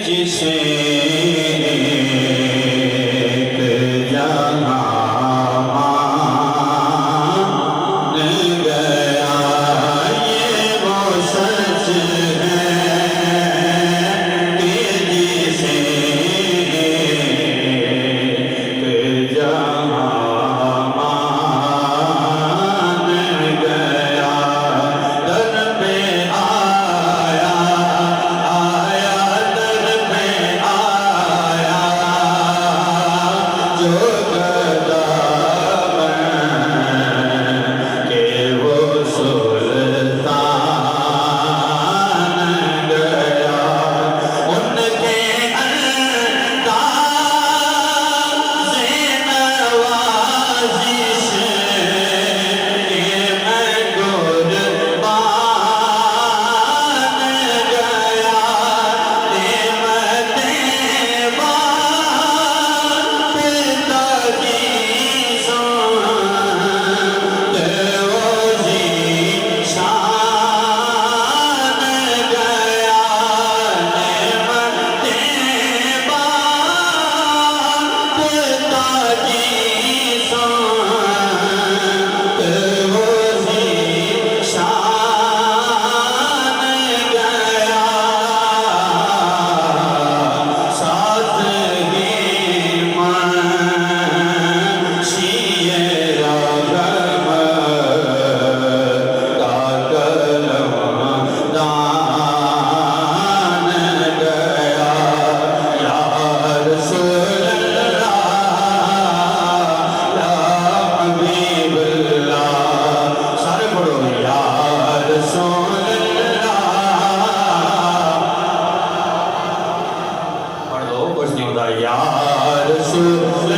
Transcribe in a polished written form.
जिसे जहाँ मान गया, ये वो सच है कि जिसे जहाँ मान गया, दर पे आया दर पे आया, जो गदा बन के वो सुल्तान गया, उनके अंदाज़े नवाज़िश के मैं कुर्बान गया, नेमतें बाँट पिताजी सुनते वो ज़ीशान गया, नेमतें बाँट पिताजी सुनते वो ज़ीशान गया, साथ ही मुंशिए राग़ब का कलमदान गया, या रसूलल्लाह या हबीबल्लाह, सारे पढ़ो या रसूलल्लाह, पढ़ लो कुछ नहीं होता, या रसूल